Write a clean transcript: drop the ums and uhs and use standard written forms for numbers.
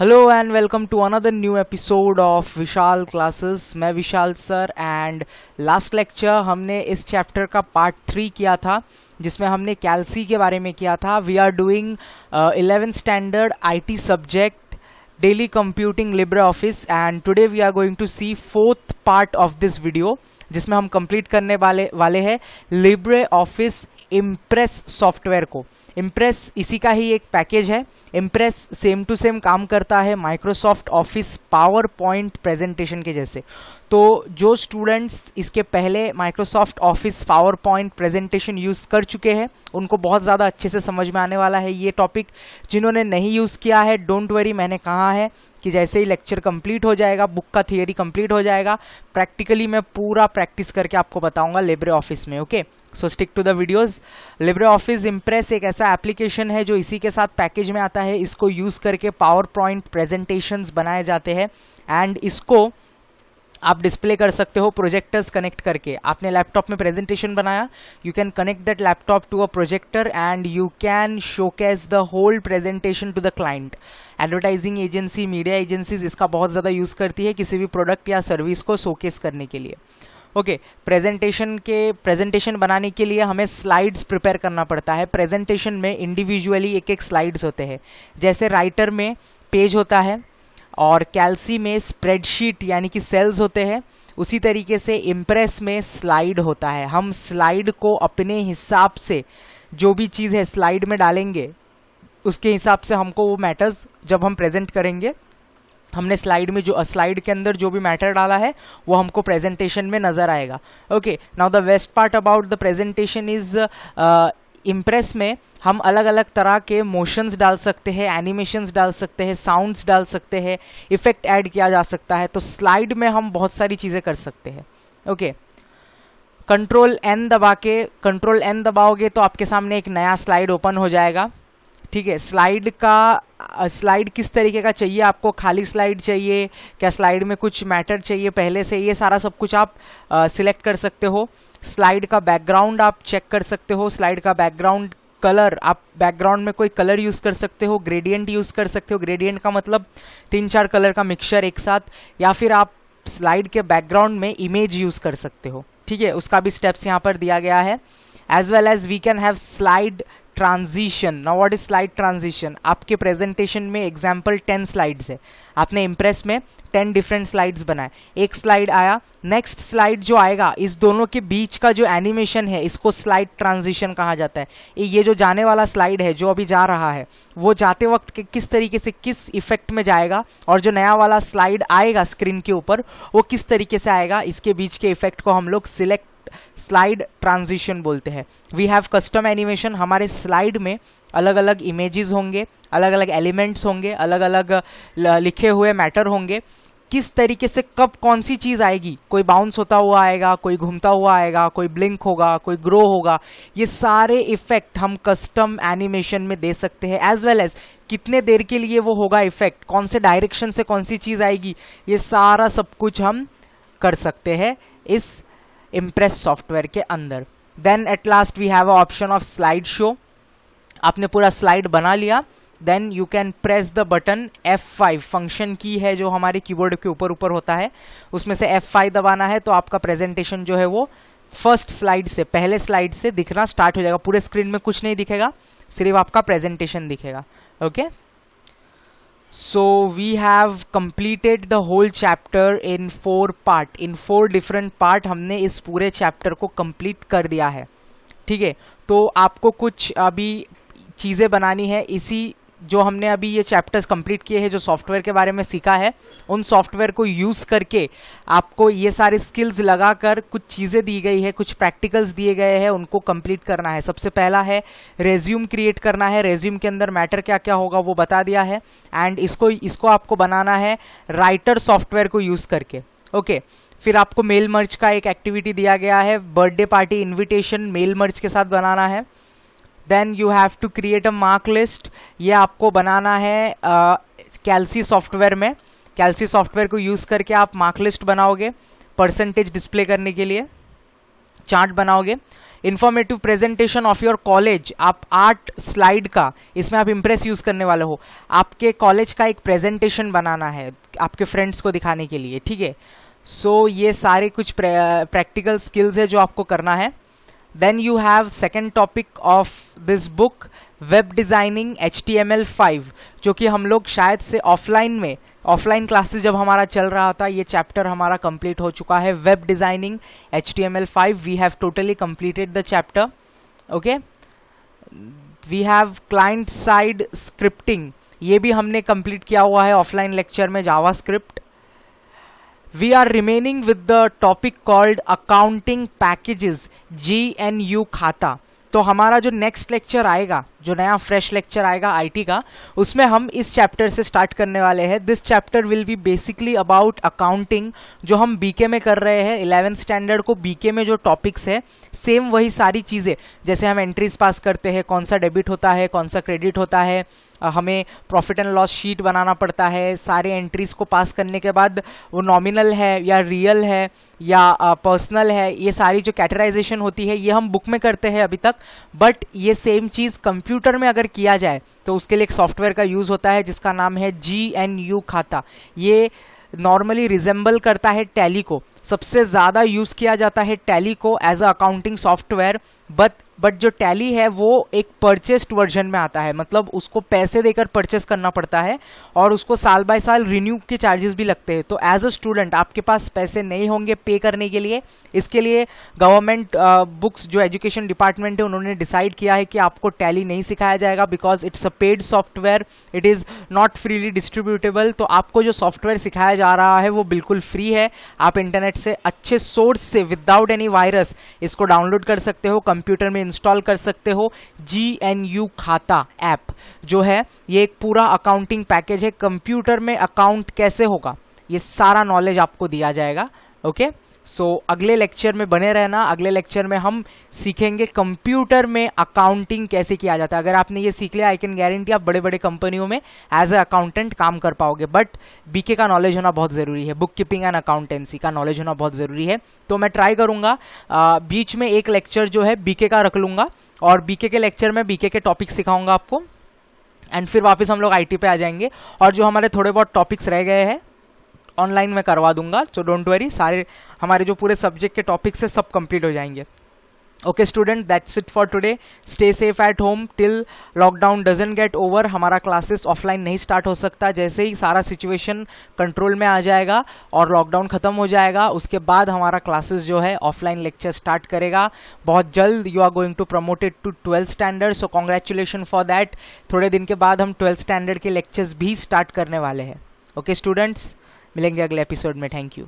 Hello and welcome to another new episode of Vishal classes. मैं Vishal sir and last lecture हमने इस chapter का part 3 किया था जिसमें हमने कैल्सी के बारे में किया था। We are doing 11th standard IT subject daily computing Libre Office and today we are going to see 4th part of this video जिसमें हम कंप्लीट करने वाले हैं लिब्रे ऑफिस इम्प्रेस सॉफ्टवेयर को। इम्प्रेस इसी का ही एक पैकेज है। इम्प्रेस सेम टू सेम काम करता है Microsoft office power point presentation के जैसे। तो जो स्टूडेंट्स इसके पहले Microsoft office power point presentation use कर चुके हैं उनको बहुत ज़्यादा अच्छे से समझ में आने वाला है ये टॉपिक। जिन्होंने नहीं यूज़ किया है डोंट वरी, मैंने कहा है कि जैसे ही लेक्चर कंप्लीट हो जाएगा, बुक का थियरी कंप्लीट हो जाएगा, प्रैक्टिकली मैं पूरा प्रैक्टिस करके आपको बताऊंगा लिब्रे ऑफिस में। Okay, so stick to the videos. Libre Office Impress एक ऐसा एप्लीकेशन है जो इसी के साथ पैकेज में आता है। इसको यूज़ करके पावर पॉइंट प्रेजेंटेशंस बनाए जाते हैं एंड इसको आप डिस्प्ले कर सकते हो प्रोजेक्टर्स कनेक्ट करके। आपने लैपटॉप में प्रेजेंटेशन बनाया, you can connect that laptop to a projector and you can showcase the whole presentation to the client. Advertising agency, media agencies इसका बहुत ज़्यादा यूज़ करती है किसी भी प्रोडक्ट या सर्विस को शोकेस करने के लिए। ओके, प्रेजेंटेशन बनाने के लिए हमें स्लाइड्स प्रिपेयर करना पड़ता है। प्रेजेंटेशन में इंडिविजुअली एक एक स्लाइड्स होते हैं। जैसे राइटर में पेज होता है और कैल्सी में स्प्रेडशीट यानी कि सेल्स होते हैं, उसी तरीके से इम्प्रेस में स्लाइड होता है। हम स्लाइड को अपने हिसाब से जो भी चीज़ है स्लाइड में डालेंगे, उसके हिसाब से हमको वो मैटर्स जब हम प्रेजेंट करेंगे, हमने स्लाइड में जो स्लाइड के अंदर जो भी मैटर डाला है वो हमको प्रेजेंटेशन में नजर आएगा। Okay, now the best part about the presentation is impress में हम अलग अलग तरह के मोशंस डाल सकते हैं, एनिमेशंस डाल सकते हैं, साउंड्स डाल सकते हैं, इफेक्ट ऐड किया जा सकता है। तो स्लाइड में हम बहुत सारी चीज़ें कर सकते हैं। ओके, कंट्रोल एन दबाओगे तो आपके सामने एक नया स्लाइड ओपन हो जाएगा। ठीक है, स्लाइड किस तरीके का चाहिए आपको, खाली स्लाइड चाहिए क्या, स्लाइड में कुछ मैटर चाहिए पहले से, ये सारा सब कुछ आप सिलेक्ट कर सकते हो। स्लाइड का बैकग्राउंड आप चेक कर सकते हो। स्लाइड का बैकग्राउंड कलर, आप बैकग्राउंड में कोई कलर यूज़ कर सकते हो, ग्रेडियंट यूज़ कर सकते हो। ग्रेडियंट का मतलब 3-4 कलर का मिक्सचर एक साथ, या फिर आप स्लाइड के बैकग्राउंड में इमेज यूज़ कर सकते हो। ठीक है, उसका भी स्टेप्स यहाँ पर दिया गया है। As well as we can have slide transition. Now what is slide transition? आपके प्रेजेंटेशन में एग्जाम्पल 10 स्लाइड्स है, आपने इम्प्रेस में 10 डिफरेंट स्लाइड्स बनाए। एक स्लाइड आया, नेक्स्ट स्लाइड जो आएगा, इस दोनों के बीच का जो एनिमेशन है इसको स्लाइड ट्रांजिशन कहा जाता है। ये जो जाने वाला स्लाइड है, जो अभी जा रहा है, वो जाते वक्त किस तरीके से किस इफेक्ट में जाएगा और जो नया वाला स्लाइड आएगा स्क्रीन के ऊपर वो किस तरीके से आएगा, इसके बीच के इफेक्ट को हम लोग स्लाइड ट्रांजिशन बोलते हैं। We have custom animation. हमारे स्लाइड में अलग अलग इमेजेस होंगे, अलग अलग एलिमेंट्स होंगे, अलग अलग लिखे हुए मैटर होंगे। किस तरीके से कब कौन सी चीज़ आएगी, कोई बाउंस होता हुआ आएगा, कोई घूमता हुआ आएगा, कोई ब्लिंक होगा, कोई ग्रो होगा, ये सारे इफेक्ट हम कस्टम एनिमेशन में दे सकते हैं। एज वेल एज कितने देर के लिए वो होगा इफेक्ट, कौन से डायरेक्शन से कौन सी चीज़ आएगी, ये सारा सब कुछ हम कर सकते हैं इस इम्प्रेस सॉफ्टवेयर के अंदर। Then at last we have a option of slide show. आपने पूरा स्लाइड बना लिया, then you can press the button F5, function की है जो हमारे कीबोर्ड के ऊपर होता है, उसमें से F5 दबाना है तो आपका प्रेजेंटेशन जो है वो फर्स्ट स्लाइड से, पहले स्लाइड से दिखना स्टार्ट हो जाएगा। पूरे स्क्रीन में कुछ नहीं दिखेगा, सिर्फ आपका प्रेजेंटेशन दिखेगा। Okay, so we have completed the whole chapter in 4 part, in 4 different part हमने इस पूरे चैप्टर को कंप्लीट कर दिया है। ठीक है, तो आपको कुछ अभी चीज़ें बनानी है। इसी जो हमने अभी ये चैप्टर्स कंप्लीट किए हैं, जो सॉफ्टवेयर के बारे में सीखा है, उन सॉफ्टवेयर को यूज़ करके आपको ये सारे स्किल्स लगाकर कुछ चीज़ें दी गई है, कुछ प्रैक्टिकल्स दिए गए हैं, उनको कंप्लीट करना है। सबसे पहला है रेज्यूम क्रिएट करना है। रेज्यूम के अंदर मैटर क्या क्या होगा वो बता दिया है एंड इसको आपको बनाना है राइटर सॉफ्टवेयर को यूज़ करके। ओके, फिर आपको मेल मर्ज का एक एक्टिविटी दिया गया है, birthday party invitation mail merge के साथ बनाना है। Then you have to create a mark list, ये आपको बनाना है कैल्सी सॉफ्टवेयर में। कैल्सी सॉफ्टवेयर को यूज़ करके आप मार्क लिस्ट बनाओगे परसेंटेज डिस्प्ले करने के लिए, चार्ट बनाओगे। Informative presentation of your college, आप 8 स्लाइड का, इसमें आप इम्प्रेस यूज करने वाले हो, आपके कॉलेज का एक प्रेजेंटेशन बनाना है आपके फ्रेंड्स को दिखाने के लिए, ठीक है। सो ये सारे कुछ प्रैक्टिकल स्किल्स है जो आपको करना है। Then you have second topic of this book, web designing HTML5, जो कि हम लोग शायद से ऑफलाइन क्लासेस जब हमारा चल रहा था, ये चैप्टर हमारा कंप्लीट हो चुका है। Web designing HTML5, we have totally completed the chapter, okay. We have client side scripting, ये भी हमने कंप्लीट किया हुआ है ऑफलाइन लेक्चर में, JavaScript. We are remaining with the topic called accounting packages, GNU खाता। तो हमारा जो नेक्स्ट लेक्चर आएगा, जो नया फ्रेश लेक्चर आएगा आईटी का, उसमें हम इस चैप्टर से स्टार्ट करने वाले हैं। This chapter will be basically about accounting, जो हम बीके में कर रहे हैं। 11th स्टैंडर्ड को बीके में जो टॉपिक्स है, सेम वही सारी चीज़ें, जैसे हम एंट्रीज पास करते हैं, कौन सा डेबिट होता है, कौन सा क्रेडिट होता है, हमें प्रॉफिट एंड लॉस शीट बनाना पड़ता है। सारे एंट्रीज को पास करने के बाद वो नॉमिनल है या रियल है या पर्सनल है, ये सारी जो कैटेगराइजेशन होती है ये हम बुक में करते हैं अभी तक। बट ये सेम चीज़ कंप्यूटर में अगर किया जाए तो उसके लिए एक सॉफ्टवेयर का यूज़ होता है जिसका नाम है GNU खाता। ये नॉर्मली रिजेंबल करता है टैली को, सबसे ज़्यादा यूज़ किया जाता है टैली को as a accounting software. But जो टैली है वो एक परचेस्ड वर्जन में आता है, मतलब उसको पैसे देकर परचेस करना पड़ता है और उसको साल बाय साल रिन्यू के चार्जेस भी लगते हैं। तो एज अ स्टूडेंट आपके पास पैसे नहीं होंगे पे करने के लिए, इसके लिए गवर्नमेंट बुक्स जो एजुकेशन डिपार्टमेंट है उन्होंने डिसाइड किया है कि आपको टैली नहीं सिखाया जाएगा, because it's a paid software, it is not freely distributable. तो आपको जो सॉफ्टवेयर सिखाया जा रहा है वो बिल्कुल फ्री है, आप इंटरनेट से अच्छे सोर्स से विदाउट एनी वायरस इसको डाउनलोड कर सकते हो, कंप्यूटर में इंस्टॉल कर सकते हो। GNU खाता ऐप जो है ये एक पूरा अकाउंटिंग पैकेज है। कंप्यूटर में अकाउंट कैसे होगा ये सारा नॉलेज आपको दिया जाएगा, ओके। सो अगले लेक्चर में बने रहना। अगले लेक्चर में हम सीखेंगे कंप्यूटर में अकाउंटिंग कैसे किया जाता है। अगर आपने ये सीख लिया, आई कैन गारंटी आप बड़े बड़े कंपनियों में एज अ अकाउंटेंट काम कर पाओगे। बट बीके का नॉलेज होना बहुत ज़रूरी है, बुक कीपिंग एंड अकाउंटेंसी का नॉलेज होना बहुत ज़रूरी है। तो मैं ट्राई करूँगा बीच में एक लेक्चर जो है बीके का रख लूँगा और बीके के लेक्चर में बीके के टॉपिक सिखाऊंगा आपको, एंड फिर वापस हम लोग आईटी पे आ जाएंगे और जो हमारे थोड़े बहुत टॉपिक्स रह गए हैं ऑनलाइन में करवा दूंगा। सो डोंट वरी, सारे हमारे जो पूरे सब्जेक्ट के टॉपिक्स है सब कंप्लीट हो जाएंगे। Okay student, that's it for today. Stay safe at home till lockdown doesn't get over. हमारा क्लासेस ऑफलाइन नहीं स्टार्ट हो सकता, जैसे ही सारा सिचुएशन कंट्रोल में आ जाएगा और लॉकडाउन खत्म हो जाएगा उसके बाद हमारा क्लासेस जो है ऑफलाइन लेक्चर स्टार्ट करेगा बहुत जल्द। You are going to promote it to 12th standard, so congratulation for that. थोड़े दिन के बाद हम 12th स्टैंडर्ड के लेक्चर्स भी स्टार्ट करने वाले हैं। ओके स्टूडेंट्स, मिलेंगे अगले एपिसोड में। Thank you.